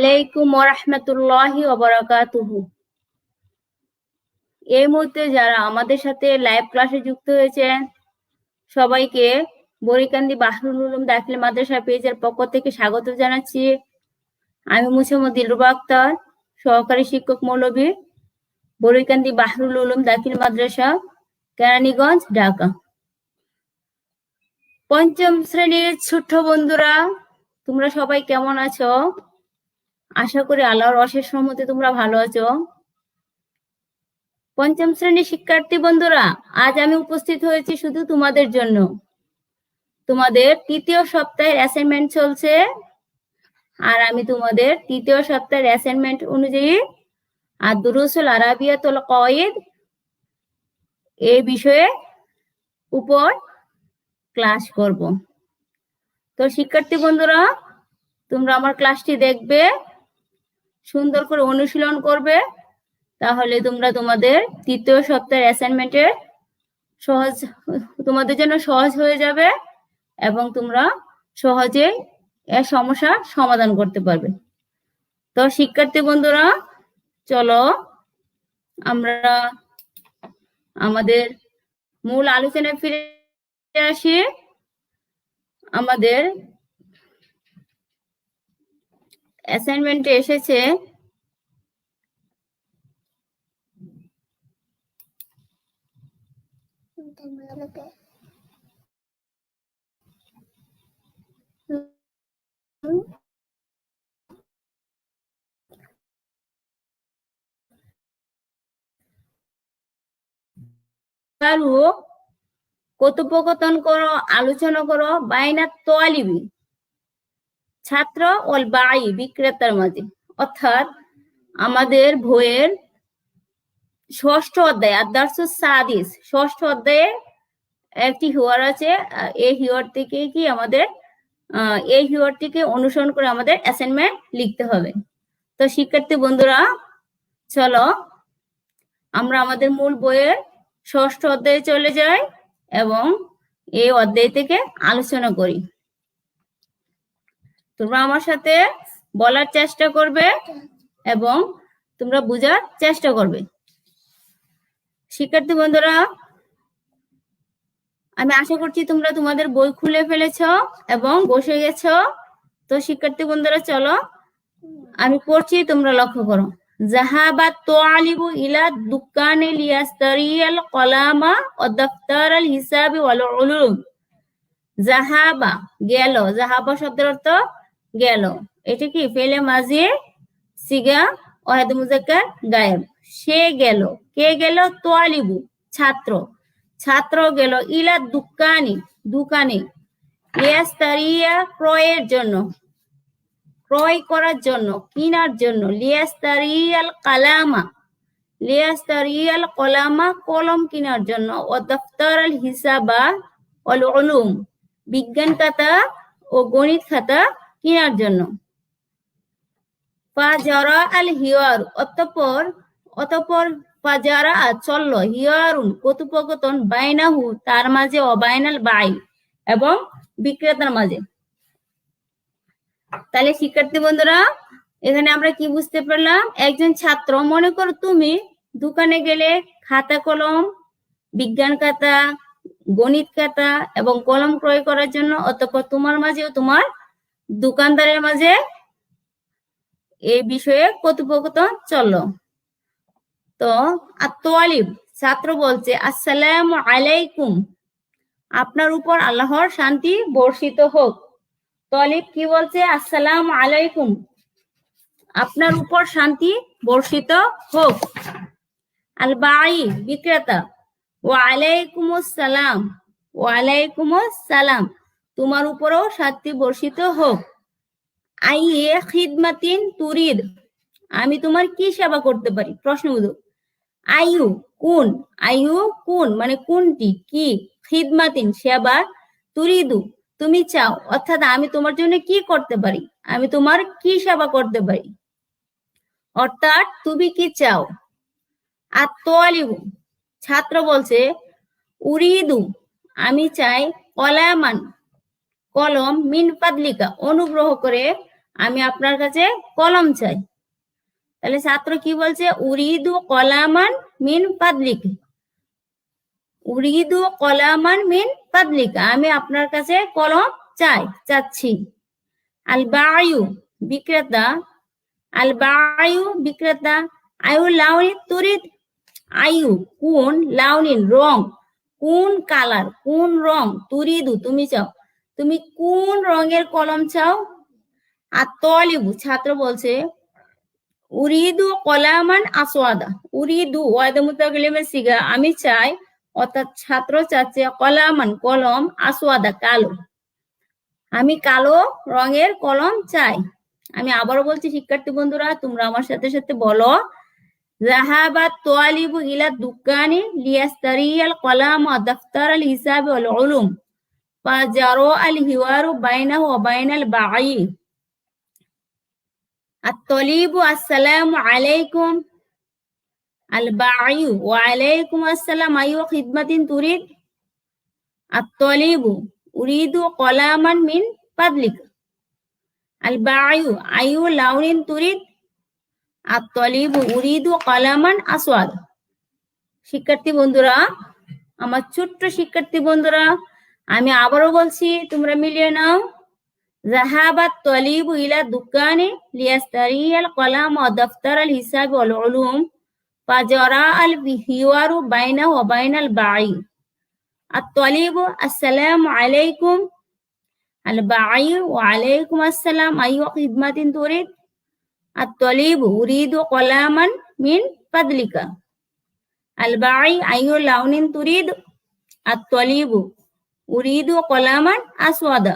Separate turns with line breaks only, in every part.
আলাইকুম ওয়া রাহমাতুল্লাহি ওয়া বারাকাতুহু। এই মুহূর্তে যারা আমাদের সাথে লাইভ ক্লাসে যুক্ত হয়েছেন সবাইকে বরিকান্দি বাহরুল উলুম দাখিল মাদ্রাসা পেজের পক্ষ থেকে স্বাগত জানাচ্ছি। আমি মুসাম্মদ দিলরুবা আক্তার, সহকারী শিক্ষক মৌলভী, বরিকান্দি বাহরুল উলুম দাখিল মাদ্রাসা, কেরানীগঞ্জ, ঢাকা। পঞ্চম শ্রেণীর ছোট্ট বন্ধুরা, তোমরা সবাই কেমন আছো? আশা করি আল্লাহর অশেষ রহমতে তোমরা ভালো আছো। পঞ্চম শ্রেণীর শিক্ষার্থী বন্ধুরা, আজ আমি উপস্থিত হয়েছি শুধু তোমাদের জন্য। তোমাদের তৃতীয় সপ্তাহের অ্যাসাইনমেন্ট চলছে, আর আমি তোমাদের তৃতীয় সপ্তাহের অ্যাসাইনমেন্ট অনুযায়ী আদ-দুরুসুল আরাবিয়াতুল কাওয়াইদ এই বিষয়ে উপর ক্লাস করব। তো শিক্ষার্থী বন্ধুরা, তোমরা আমার ক্লাসটি দেখবে, সুন্দর করে অনুশীলন করবে, তাহলে তোমরা তোমাদের তৃতীয় সপ্তাহের অ্যাসাইনমেন্টের তোমাদের জন্য সহজ হয়ে যাবে এবং তোমরা সহজে এর সমস্যার সমাধান করতে পারবে। তো শিক্ষার্থী বন্ধুরা, চলো আমরা আমাদের মূল আলোচনায় ফিরে আসি। আমাদের অ্যাসাইনমেন্টে এসেছে কথোপকথন করো, আলোচনা করো বাইনা তোয়ালিবি, ছাত্র ওল বাই, বিক্রেতার মাঝে। অর্থাৎ আমাদের বইয়ের ষষ্ঠ অধ্যায় আদ-দারসুস সাদিস, ষষ্ঠ অধ্যায়ে একটি হিওয়ার আছে। এই হিওয়ার থেকে কি আমাদের এই হিওয়ারটিকে অনুসরণ করে আমাদের অ্যাসাইনমেন্ট লিখতে হবে। তো শিক্ষার্থী বন্ধুরা, চলো আমরা আমাদের মূল বইয়ের ষষ্ঠ অধ্যায়ে চলে যাই এবং এই অধ্যায় থেকে আলোচনা করি। তোমরা আমার সাথে বলার চেষ্টা করবে এবং তোমরা বোঝার চেষ্টা করবে। শিক্ষার্থী বন্ধুরা, আমি আশা করছি তোমরা তোমাদের বই খুলে ফেলেছো এবং বসে গেছো। তো শিক্ষার্থী বন্ধুরা, চলো আমি পড়ছি, তোমরা লক্ষ্য করো। জাহাবা তোয়ালিবু ইলা দুকানে লিয়াস্তারিয়াল কলামা ওয়া দাফতারাল হিসাবি ওয়াল উলুম। জাহাবা গেল, জাহাবা শব্দের অর্থ গেল। এটা কি ফেলে মাঝি সিগা ওয়াহিদ মুজাক্কার গায়েব। সে গেল, কে গেল? তোয়ালিবু ছাত্র, ছাত্র গেল ইলা দুকানি দোকানে, লিয়াস্তারিয়া ক্রয়ের জন্য, ক্রয় করার জন্য, কিনার জন্য, লিয়াস্তারিয়াল কালামা, লিয়াস্তারিয়াল কলামা কলম কিনার জন্য, ও দফতারাল হিসাবা ওয়াল উলুম বিজ্ঞান খাতা ও গণিত খাতা কেনার জন্য। ফাজারা আল হিওয়ার, অতঃপর ফাজারা চলল, হিওয়ারুন কথোপকথন, বাইনাহু তার মাঝে, ও বাইনাল বাই এবং বিক্রেতার মাঝে। তাহলে শিক্ষার্থী বন্ধুরা, এখানে আমরা কি বুঝতে পারলাম? একজন ছাত্র, মনে করো তুমি দোকানে গেলে খাতা কলম, বিজ্ঞান খাতা, গণিত খাতা এবং কলম ক্রয় করার জন্য, অতঃপর তোমার মাঝে ও তোমার দোকানদারের মাঝে এই বিষয়ে কথোপকথন চললো। তো আত-তোয়ালিব ছাত্র বলছে, আসসালামু আলাইকুম, আপনার উপর আল্লাহর শান্তি বর্ষিত হোক। তোয়ালিব কি বলছে? আসসালামু আলাইকুম, আপনার উপর শান্তি বর্ষিত হোক। আল বাই বিক্রেতা, ওয়া আলাইকুমুস সালাম, ওয়া আলাইকুমুস সালাম, তোমার উপরও শান্তি বর্ষিত হোক। আইয়ে খিদমাতিন তুরিদ, আমি তোমার কি সেবা করতে পারি? প্রশ্নবোধক। আইয়ু কোন, আইয়ু কোন মানে কোনটি, কি, খিদমাতিন সেবা, তুরিদু তুমি চাও, অর্থাৎ আমি তোমার জন্য কি করতে পারি, আমি তোমার কি সেবা করতে পারি, অর্থাৎ তুমি কি চাও। আত-তোয়ালিবু ছাত্র বলছে, উরিদু আমি চাই, কলামান কলম, মিন ফাদলিকা অনুগ্রহ করে, আমি আপনার কাছে কলম চাই। তাহলে ছাত্র কি বলছে, উরিদু কলামান মিন ফাদলিক, উরিদু কলামান মিন ফাদলিক, আমি আপনার কাছে কলম চাচ্ছি। আল বায়ু বিক্রেতা, আল বায়ু বিক্রেতা, আয়ু লাউনি তুরিদ, আয়ু কোন, লাউনিন রং, কোন কালার কোন রং, তুরিদু তুমি চাও, তুমি কোন রঙের কলম চাও। আর তলিবু ছাত্র বলছে উরিদু কলামান আসওয়াদা, উরিদু ওয়াদা মুতাকাল্লিমের সিগা আমি চাই, অর্থাৎ ছাত্র চাচ্ছে কলামান কলম, আসওয়াদা কালো, আমি কালো রঙের কলম চাই। আমি আবারও বলছি শিক্ষার্থী বন্ধুরা, তোমরা আমার সাথে সাথে বলো, যাহাবা তালিবু ইলা দুকানি লিয়াস্তারিয়াল কলাম ওয়া দাফতার আল হিসাব ওয়াল উলুম ফাজারু আল হিওয়ারু বাইনাহু ওয়া বাইনাল বাঈ। আত-তালিবু আসসালামু আলাইকুম, আল বাঈ ওয়া আলাইকুম আসসালাম, আইয়ু খিদমাতিন তুরিদ। আত-তালিবু উরিদু কলামান মিন ফাদলিক, আল বাঈ আইয়ু লাউনিন তুরিদ। আত-তালিবু উরিদু কলামান আসওয়াদ। শিক্ষার্থী বন্ধুরা, আমার ছোট্ট শিক্ষার্থী বন্ধুরা, আমি আবারও বলছি, তোমরা মিলিয়ে নাও। যাহাবাত তালিবু ইলা দুকানি লিয়াস্তারিয়াল কলাম ওয়া দাফতার আল হিসাব ওয়াল উলুম ফাজারা আল হিওয়ারু বাইনাহু ওয়া বাইনাল বাঈ। আত-তালিবু আসসালামু আলাইকুম, আল বাঈ ওয়া আলাইকুম আসসালাম, আইয়ু খিদমাতিন তুরিদ। আত-তালিবু উরিদু কলামান মিন ফাদলিকা, আল বাঈ আইয়ু লাউনিন তুরিদ। আত-তালিবু উরিদু কলামান আসওয়াদা।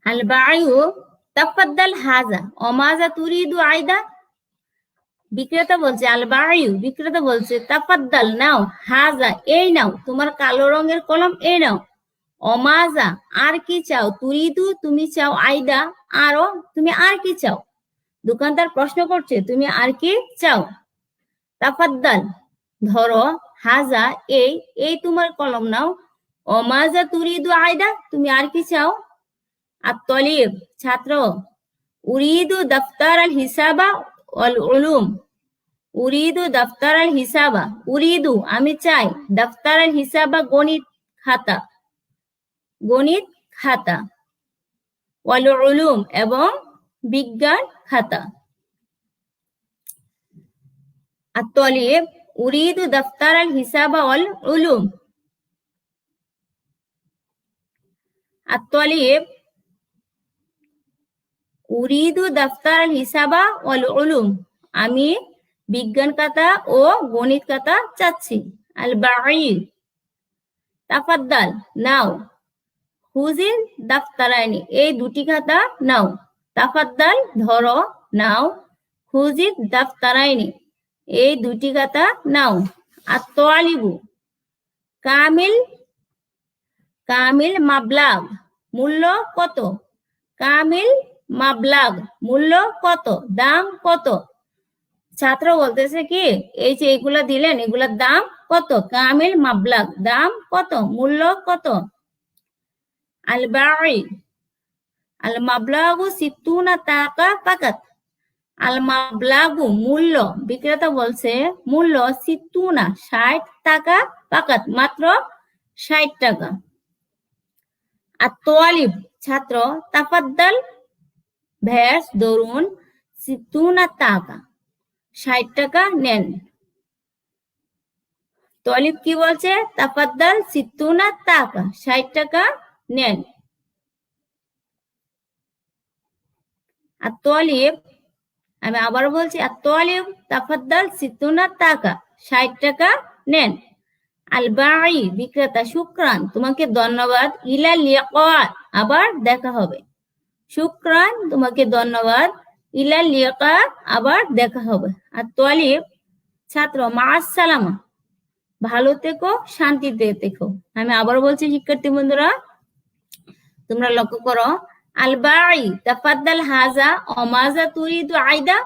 আল বাঈ তাফাদ্দাল হাযা ওয়া মাযা তুরিদু আইদা। বিক্রেতা বলছে, আল বাঈ বিক্রেতা বলছে, তাফাদ্দাল নাও, হাযা এই নাও, তোমার কালো রঙের কলম এই নাও, অমাজা আর কি চাও, তুরিদু তুমি চাও, আইদা আরো, তুমি আর কি চাও। দোকানদার প্রশ্ন করছে, তুমি আর কি চাও। তাফাদ্দাল ধরো, হাজা এই, এই তোমার কলম নাও, অমাজা তুরিদু আইদা তুমি আর কি চাও। আত-তালিব ছাত্র উরিদু দফতার আল হিসাবা ওয়াল উলুম, উরিদু দফতার আল হিসাবা, উরিদু আমি চাই, দফতার আল হিসাবা গণিত খাতা, গণিত খাতা, ওয়াল উলুম এবং বিজ্ঞান খাতা। আত-তালিব উরিদু দফতার আল হিসাবা ওয়াল উলুম, আত-তালিব উরিদু দফতার আল হিসাবা ওয়াল উলুম, আমি বিজ্ঞান খাতা ও গণিত খাতা চাচ্ছি। আল বাঈ তাফাদ্দাল নাও, হুজিল দাফতারাইনি এই দুটি খাতা নাও, তাফাদ্দাল ধরো, নাও, হুজিল দাফতারাইনি এই দুটি খাতা নাও। আত-তালিবু কামিল, কামিল মাবলাগ মূল্য কত, কামিল মাবলাগ মূল্য কত, দাম কত। ছাত্র বলতেছে কি, এই যে এগুলা দিলেন এগুলার দাম কত, কামিল মাবলাগ দাম কত, মূল্য কত। আল বাঈ আল মাবলাগু সিত্তুনা টাকা ফাকাত, আল মাবলাগু মূল্য, বিক্রেতা বলছে মূল্য, সিত্তুনা 60 টাকা, ফাকাত মাত্র 60 টাকা। আত-তালিব ছাত্র তাফাদ্দাল ভ্যাস ধরুন, সিত্তুনা টাকা 60 টাকা নেন। তালিব কি বলছে, তাফাদ্দাল সিত্তুনা টাকা 60 টাকা নেন। আত-তালিব আমি আবার বলছি, আত-তালিব তাফাদ্দাল সিত্তুনা টাকা 60 টাকা নেন। আল বাঈ বিক্রেতা শুকরান তোমাকে ধন্যবাদ, ইলা লিকা আবার দেখা হবে, শুকরান তোমাকে ধন্যবাদ, ইলা লিকা আবার দেখা হবে। আত-তালিব ছাত্র মা'আস সালামা ভালো থেকো, শান্তিতে থেকো। আমি আবার বলছি শিক্ষার্থী বন্ধুরা, তোমরা লক্ষ্য করো, আল বাঈ তাফাদ্দাল হাযা ওয়া মাযা তুরিদু আইদা।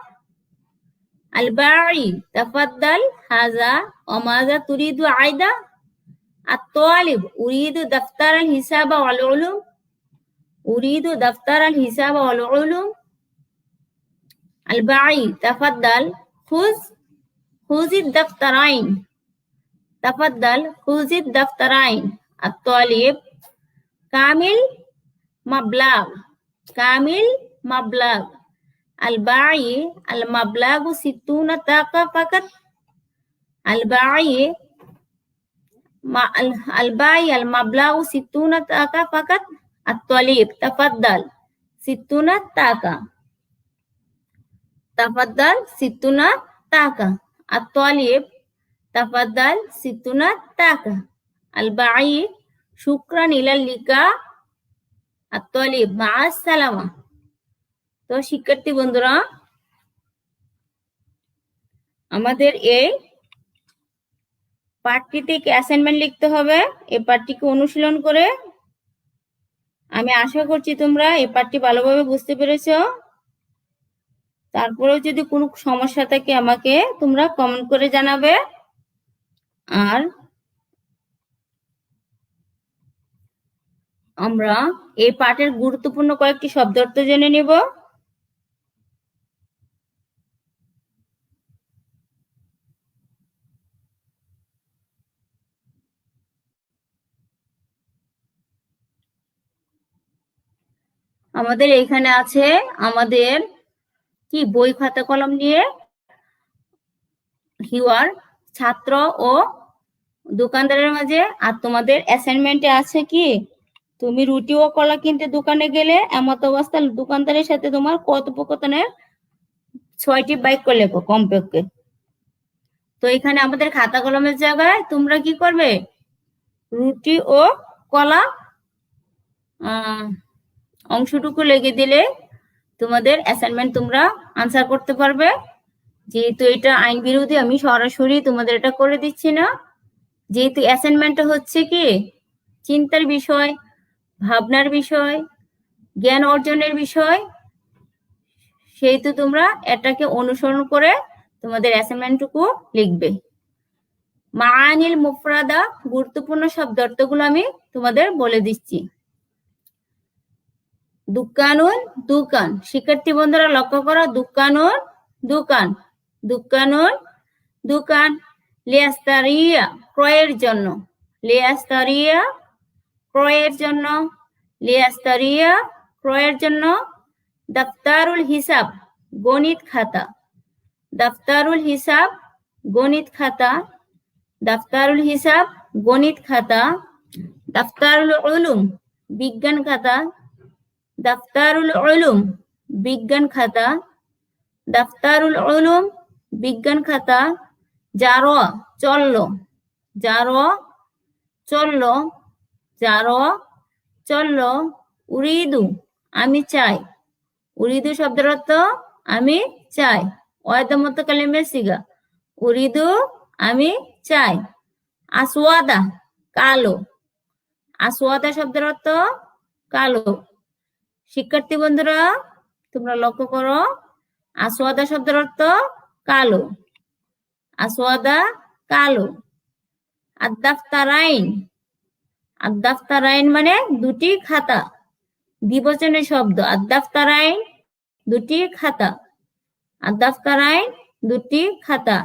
الباعي تفضل هذا وماذا تريد عايدة؟ الطالب أريد دفتر الحساب والعلوم. أريد دفتر الحساب والعلوم. الباعي تفضل خذ الدفترين. تفضل خذ الدفترين. الطالب كامل مبلغ. الباعي المبلغ 60 طاقة فقط. الباعي المبلغ 60 طاقة فقط. الطالب تفضل 60 طاقة. تفضل 60 طاقة. الطالب تفضل 60 طاقة. الباعي شكرا إلى اللقاء. الطالب مع السلامة. তো শিক্ষার্থী বন্ধুরা, আমাদের এই পাঠটিতে কি অ্যাসাইনমেন্ট লিখতে হবে। এই পাঠটিকে অনুশীলন করে আমি আশা করছি তোমরা এই পাঠটি ভালোভাবে বুঝতে পেরেছো। তারপরেও যদি কোনো সমস্যা থাকে আমাকে তোমরা কমেন্ট করে জানাবে। আর আমরা এই পাঠের গুরুত্বপূর্ণ কয়েকটি শব্দার্থ জেনে নিব। আমাদের এখানে আছে আমাদের কি বই খাতা কলম নিয়ে হিওয়ার ছাত্র ও দোকানদারের মাঝে। আর তোমাদের অ্যাসাইনমেন্টে আছে কি তুমি রুটি ও কলা কিনতে দোকানে গেলে এমত অবস্থায় দোকানদারের সাথে তোমার কথোপকথনের 6টি বাক্য লেখো কমপক্ষে। তো এখানে আমাদের খাতা কলমের জায়গায় তোমরা কি করবে, রুটি ও কলা অংশটুকু লিখে দিলে তোমাদের অ্যাসাইনমেন্ট তোমরা আনসার করতে পারবে। যেহেতু এটা আইন বিরোধী, আমি সরাসরি তোমাদের এটা করে দিচ্ছি না। যেহেতু অ্যাসাইনমেন্টটা হচ্ছে কি চিন্তার বিষয়, ভাবনার বিষয়, জ্ঞান অর্জনের বিষয়, সেহেতু তোমরা এটাকে অনুসরণ করে তোমাদের অ্যাসাইনমেন্টটুকু লিখবে। মাআনিল মুফরাদা, গুরুত্বপূর্ণ শব্দার্থগুলো আমি তোমাদের বলে দিচ্ছি। দোকানুন দোকান, শিক্ষার্থী বন্ধুরা লক্ষ্য করো, দোকানুন দোকান, দোকানুন দোকান। লিয়াস্তারিয়া ক্রয়ের জন্য, লিয়াস্তারিয়া ক্রয়ের জন্য, লিয়াস্তারিয়া ক্রয়ের জন্য। দফতারুল হিসাব গণিত খাতা, দফতারুল হিসাব গণিত খাতা, দফতারুল হিসাব গণিত খাতা। দফতারুল উলুম বিজ্ঞান খাতা, দফতারুল উলুম বিজ্ঞান খাতা, দফতারুল উলুম বিজ্ঞান খাতা। জারো চললো, জারো চললো, জারো চললো। উরিদু আমি চাই, উরিদু শব্দের অর্থ আমি চাই। ওয়াদামত কালিমের সিগা, উরিদু আমি চাই। আসওয়াদা কালো, আসওয়াদা শব্দের অর্থ কালো। শিক্ষার্থী বন্ধুরা তোমরা লক্ষ্য করো, আসওয়াদা শব্দের অর্থ কালো, আসওয়াদা কালো। আদ-দাফতারাইন, আদ-দাফতারাইন মানে দুটি খাতা, দ্বিবচনের শব্দ। আদ-দাফতারাইন দুটি খাতা, আদ-দাফতারাইন দুটি খাতা।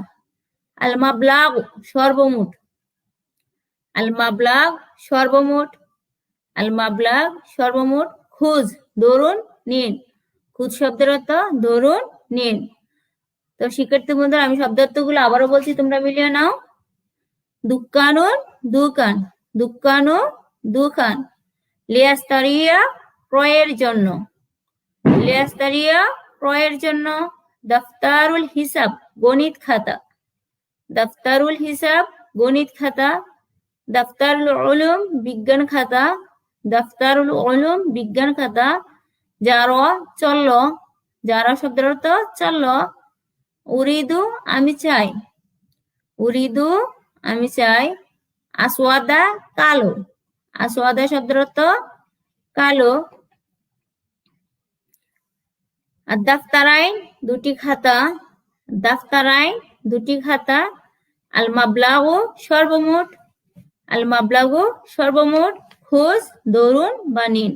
আল মাবলাগ সর্বমোট, আল মাবলাগ সর্বমোট, আল মাবলাগ সর্বমোট। খুঁজ ধরুন নিন, খুঁজ শব্দের অর্থ ধরুন নিন। তো শিক্ষার্থী বন্ধুরা আমি শব্দার্থগুলো আবারও বলছি, তোমরা মিলিয়ে নাও। দোকানুন দোকান, দোকানু দোকান। লিয়াস্তারিয়া ক্রয়ের জন্য, লিয়াস্তারিয়া ক্রয়ের জন্য। দফতারুল হিসাব গণিত খাতা, দফতারুল হিসাব গণিত খাতা। দফতারুল উলুম বিজ্ঞান খাতা, দফতারুল উলুম বিজ্ঞান খাতা। জারো চললো, জারো শব্দের অর্থ চললো। উরিদু আমি চাই, উরিদু আমি চাই। আসওয়াদা কালো, আসওয়াদা শব্দের অর্থ কালো। আদ-দাফতারাইন দুটি খাতা, দাফতারাইন 2টি খাতা, আল মাবলাগু সর্বমোট, আল মাবলাগু সর্বমোট, খোঁজ দরুন বা নিন।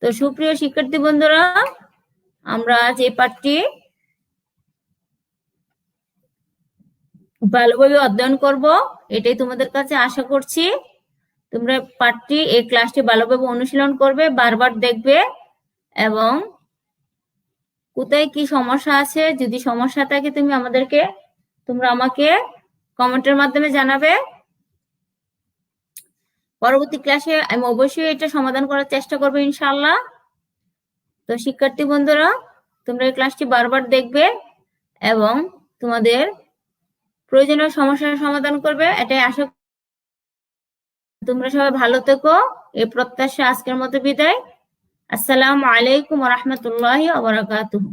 তো সুপ্রিয় শিক্ষার্থী বন্ধুরা, আমরা আজ এই পাঠটি ভালোভাবে অধ্যয়ন করব, এটাই তোমাদের কাছে আশা করছি। তোমরা পাঠটি এই ক্লাসটি ভালোভাবে অনুশীলন করবে, বারবার দেখবে এবং কোথায় কি সমস্যা আছে, যদি সমস্যা থাকে তোমরা আমাকে কমেন্টের মাধ্যমে জানাবে। পরবর্তী ক্লাসে আমি অবশ্যই এটা সমাধান করার চেষ্টা করবো ইনশাআল্লাহ। তো শিক্ষার্থী বন্ধুরা, তোমরা এই ক্লাসটি বারবার দেখবে এবং তোমাদের প্রয়োজনীয় সমস্যার সমাধান করবে, এটাই আশা। তোমরা সবাই ভালো থেকো, এই প্রত্যাশা আজকের মতো বিদায়। আসসালামু আলাইকুম ওয়া রাহমাতুল্লাহি ওয়া বারাকাতুহু।